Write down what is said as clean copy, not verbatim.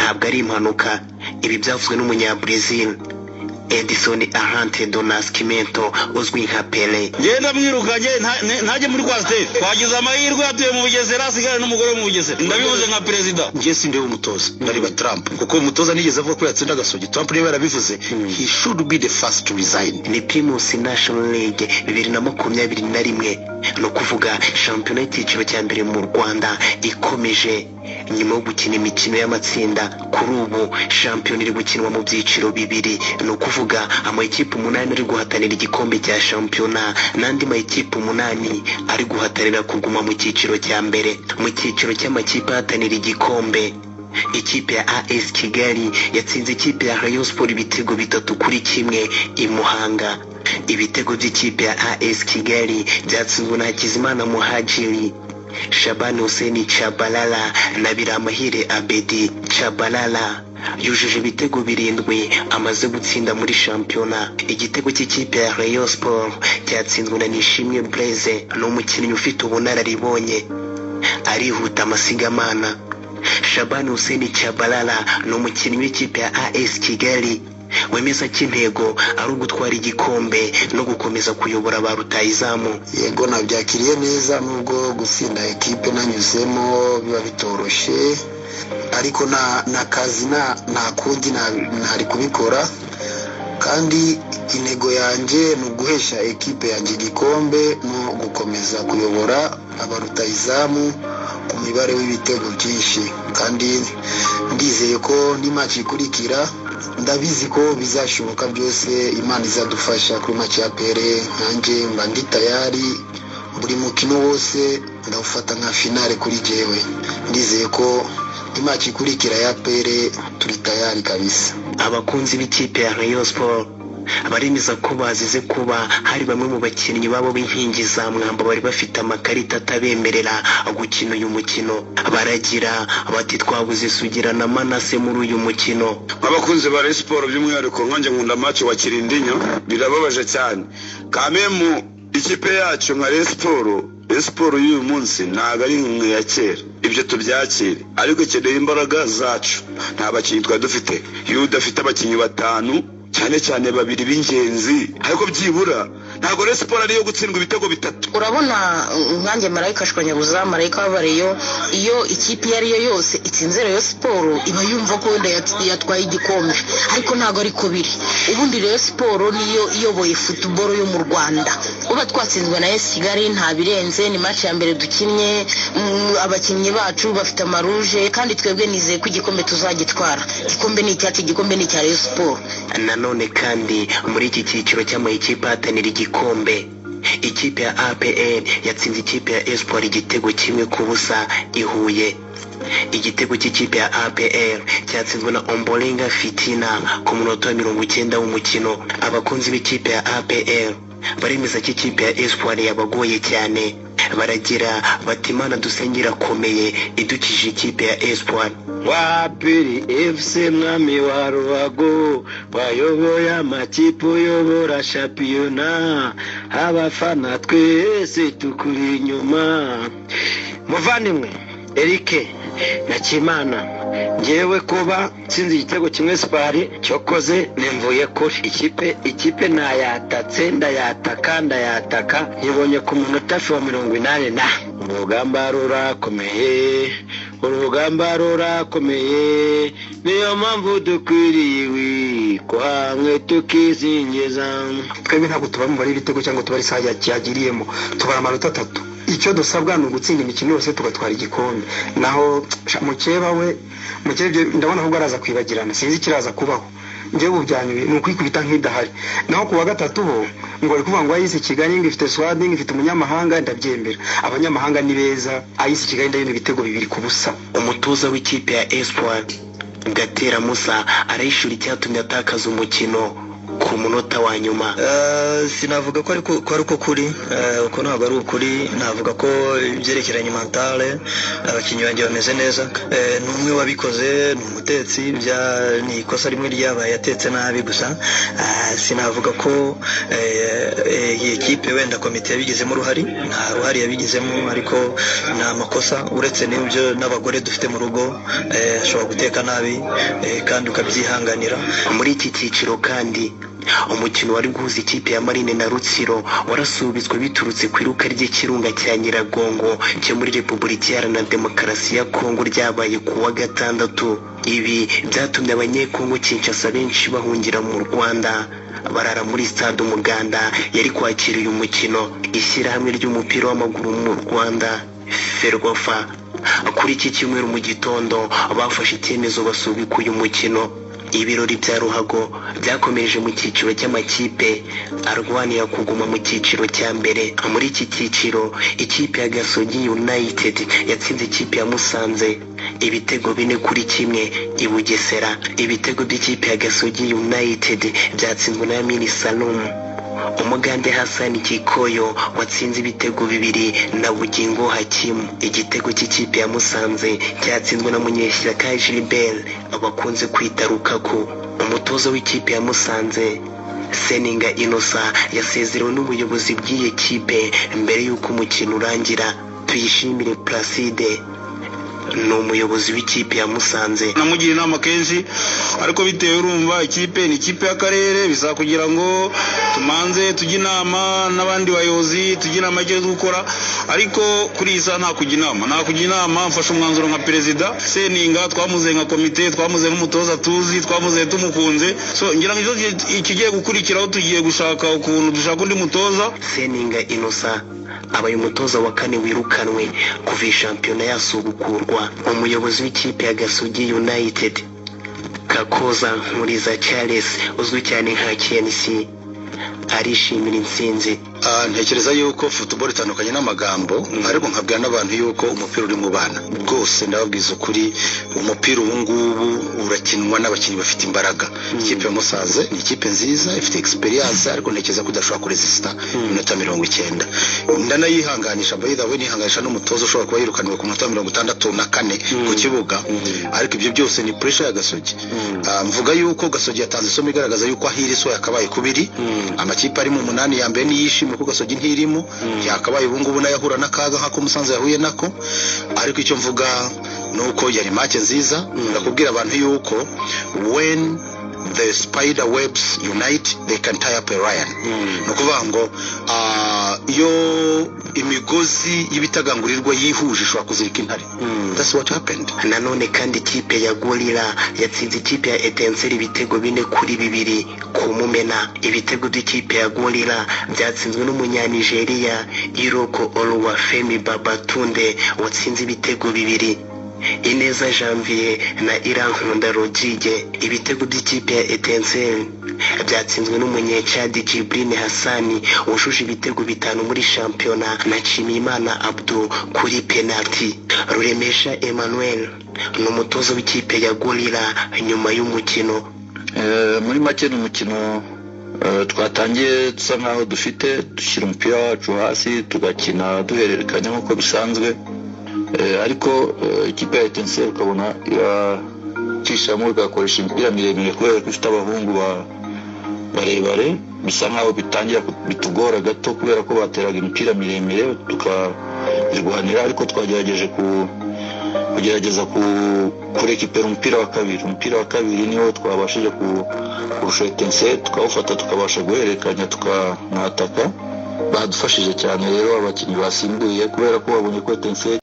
ntabwo ari impanuka. Ibi byavuzwe n'umunyabrazil Edison Arantes do Nascimento uzwi nka Pele. Ngenda mwirukanye ntajye muri Kwasiteri. Twagize amahirwe atuye mu Bugesera asigara n'umugore mu Bugesera. Ndabivuze nka president. Ngiye sinde umutoza ndariba Trump kuko umutoza nigeze avuga ko yatsinda Gasogi. Trump niwe yarabivuze. He should be the first to resign. Ni Primus National League 2021 no kuvuga shampiyona y'icyiciro cya mbere mu Rwanda ikomeje nyuma yo gukina imikino y'amatsinda. Kuri ubu shampiyona iri gukinwa mu byiciro bibiri, no kuvuga amakipe 8 ari guhatanira igikombe cya shampiyona n'andi makipe 8 ari guhatanira kuguma mu cyiciro cya mbere. Mu cyiciro cy'amakipe ahatanira igikombe, ikipe ya AS Kigali yatsinze ikipe ya Rayon Sport ibitego 3-1 i Muhanga. Ibitego by'ikipe ya AS Kigali byatsinzwe na Hakizimana Muhajiri, Shabani Hussein Chabalala na Biramahire Abedi. Chabalala yujuje ibitego 7 amaze gutsinda muri shampiyona. Igitego cy'ikipe ya Rayon Sport cyatsinzwe na Nishimwe Blaise, n'umukinnyi ufite ubunararibonye arihuta amasigamana. Shabani Hussein Chabalala n'umukinnyi w'ikipe ya AS Kigali wemeza ko intego ari ugutwara igikombe no gukomeza kuyobora ba rutayizamu. Yego nabyakiriye neza, nubwo gutsinda ekipe nanyuzemo biba bitoroshye, ariko na kazi na kundi nari kubikora, kandi intego yanjye ni uguhesha ekipe yanjye igikombe no gukomeza kuyobora abarutayizamu ku mibare w'ibitego byinshi. Kandi ndizeye ko ni match ikurikira, ndabizi ko bizashoboka byose. Imana izadufasha kuri match ya Pele. Nanjye mba ndi tayari, buri mukino wose ndawufata nka finale kuri jewe. Ndizeye ko ni match ikurikira ya Pele turi tayari kabisa. Abakunzi b'ikipe ya Rayon Sport baremeza ko bazize kuba hari bamwe mu bakinnyi babo b'inkingi za mwamba bari bafite amakarita atabemerera gukina uyu mukino. Baragira bati twabuze Sugira na Manase muri uyu mukino. Abakunzi ba Rayon Sport by'umwihariko nkanjye nkunda match wa Kirindinyo, birababaje cyane. Kamemu ikipe yacu nka Rayon Sport y'uyu munsi ntago ari nk'imwe ya kera, ibyo tubyakire, ariko ikeneye imbaraga zacu. Nta bakinnyi twari dufite, iyo udafite abakinnyi 5 cyane 2 b'ingenzi, ariko byibura ntago Rayon Sport ariyo gutsindwa ibitego 3. Urabona nkanjye Marayika Shwanyabuza, Marayika w'Abareyo, iyo ikipe yari yo yose itsinze Rayon Sport iba yumva ko wenda yatwaye igikombe, ariko ntago ari ko biri. Ubundi Rayon Sport niyo iyoboye football yo mu Rwanda. Uba twatsinzwe na AS Kigali nta birenze, ni match ya mbere dukinnye, abakinnyi bacu bafite amaruje, kandi twebwe nizeye ko igikombe tuzagitwara. Igikombe ni icyacu, igikombe ni icya Rayon Sport. Nanone kandi muri iki cyiciro cy'amakipe ahatanira igikombe, ikipe ya APR yatsinze ikipe ya Espoir igitego 1-0 i Huye. Igitego cy'ikipe ya APR cyatsinzwe na Ombolenga Fitina ku munota wa 90 w'umukino. Abakunzi b'ikipe ya APR baremeza ko ikipe ya Espoir yabagoye cyane. Baragira bati Imana dusengera komeye idukije ikipe ya Espoir. Wapiri FC mwami wa Rubago wayoboye amakipe uyobora shampiyona, abafana twese tukuri inyuma. Muvandimwe Eric Nakimana, ngewe kuba nsinze igitego 1 Spari cyokoze nemvuye kuri ikipe nayatatse ndayataka yibonye ku munota wa 80 na urugamba rurakomeye, niyo mpamvu dukwiriye kwamwe tukizingiza. Twebwe ntabwo tuba mu bari ibitego cyangwa tubari saha cyagiriyemo, tubara amanota 3. Icyo dusabwa ni ugutsinda imikino yose tugatwara igikombe. Naho mukeba ndabona ahubwo araza kwibagirana, sinzi kiraza kubaho. Nje bubyanyuye ni ukwikubita nk'idahari. Naho kuwa gatatu bo ngo ari kuvuga ngo AS Kigali ngifite Swad ngifite umunyamahanga, ndabyemera. Abanyamahanga ni beza, AS Kigali ndabona ibitego 2-0. Umutoza w'ikipe ya Espoir Gatera Musa arayishura icyatumye atakaza umukino ku munota wa nyuma. Sinavuga ko ariko kuri uko ntabwo ari ukuri. Navuga ko ibyerekeranye mentale abakinnyi banjye bameze neza. N'umwe wabikoze ni umutetsi, ni ikosa rimwe ryabaye yatetse nabi gusa. Sinavuga ko iyi ekipe wenda komite yabigizemo uruhari, nta ruhari yabigizemo, ariko ni amakosa. Uretse n'ibyo n'abagore dufite mu rugo ashobora guteka nabi kandi ukabyihanganira. Muri iki cyiciro kandi umukino wari guhuza ikipe ya Marine na Rutsiro warasubitswe biturutse ku iruka ry'ikirunga cya Nyiragongo cyo muri Repubulika Iharanira Demokarasi ya Kongo ryabaye ku wa gatandatu. Ibi byatumye abanyekongo Kinshasa benshi bahungira mu Rwanda barara muri stade Umuganda yari kwakira uyu mukino. Ishyirahamwe ry'umupira w'amaguru mu Rwanda Ferwafa kuri iki cyumweru mu gitondo bafashe icyemezo basubika uyu mukino. Ibirori bya ruhago byakomeje mu cyiciro cy'amakipe arwanira kuguma mu cyiciro cya mbere. Muri iki cyiciro ikipe ya Gasogi United yatsinze ikipe ya Musanze ibitego 4-1 i Bugesera. Ibitego by'ikipe ya Gasogi United byatsinzwe na Yamini Salum. Umugande Hassan Kikoyo watsinze ibitego 2 na Bugingo Hakimu. Igitego cy'ikipe ya Musanze cyatsinzwe na Munyeshyaka Gilbert abakunze kwita Rukaku. Umutoza w'ikipe ya Musanze Seninga Innocent yasezerewe n'ubuyobozi bw'iyi kipe mbere y'uko umukino urangira. Tuyishimire Placide ni umuyobozi w'ikipe ya Musanze. Namugira inama kenshi, ariko bitewe urumva ikipe ni ikipe y'akarere, bisa kugira ngo tumanze tujye inama n'abandi bayobozi, tujye inama cyo gukora. Ariko kuri isa nta kujya inama mfasha umwanzuro nka perezida Seninga, twamuze nka komite, twamuze n'umutoza tuzi, twamuze tumukunze. So ngira ngo ikigiye gukurikiraho tugiye gushaka ukuntu dushaka undi mutoza. Seninga Innocent abaye umutoza wa kane wirukanwe kuva shampiyona yasubukurwa. Umuyobozi w'ikipe ya Gasogi United Kakoza Nkuriza Charles uzwi cyane nka KNC arishimira intsinzi. Ntekereza yuko football itandukanye n'amagambo, ariko nkabwira n'abantu yuko umupira uri mu bana rwose. Ndababwiza ukuri, umupira ubu ngubu urakinwa n'abakinnyi bafite imbaraga. Ikipe ya Musanze ni ikipe nziza ifite experience, ariko ntekereza ko idashobora kuresista iminota 90. Ndanayihanganisha, by the way, nihanganisha n'umutoza ushobora kuba yirukanwe ku minota 64 ku kibuga. Ariko ibyo byose ni pressure ya Gasogi. Mvuga yuko Gasogi yatanze isomo igaragaza yuko ahiriso yakabaye kubiri. Amakipe ari mu 8 ya mbere niyishimye kuko Gasogi ntirimo, yakabaye ubu ngubu nayahura n'akaga nk'ako Musanze yahuye nako. Ariko icyo mvuga nuko yari match nziza. Ndakubwira abantu yuko when the spider webs unite they can tie up a lion. Nukuvuga ngo iyo imigozi y'ibitagangurirwa yihuje ishobora kuzirika intare. That's what happened. Nanone kandi ikipe ya Gorilla yatsinze ikipe ya Etincelle ibitego 4-2 ku Mumena. Ibitego by'ikipe ya Gorilla byatsinzwe n'umunyanigeria Iroko Oluwafemi Babatunde watsinze ibitego 2. Ineza Janvier na Irankunda Rodrigue. Ibitego by'ikipe ya Etincelle byatsinzwe n'umunyechadi Jibrine Hassani wujuje ibitego 5 muri shampiyona na Chimimana Abdou kuri penalty. Ruremesha Emmanuel ni umutoza w'ikipe ya Gorilla nyuma y'umukino. Muri make n'umukino twatangiye dusa nkaho dushyira umupira wacu hasi tugakina duhererekanya nk'uko bisanzwe. Ariko ikipe ya Etincelle ukabona iracishamo igakoresha imipira miremire kubera ko ifite abahungu barebare. Bisa nkaho bitangira bitugora gato kubera ko bateraga imipira miremire tukirwanira, ariko twagerageje kugerageza kurekipera umupira wa kabiri niho twabashije kurusha Etincelle, tukawufata tukabasha guhererekanya tukanataka. Badufashije cyane rero abakinnyi basimbuye kubera ko babonye ko Etincelle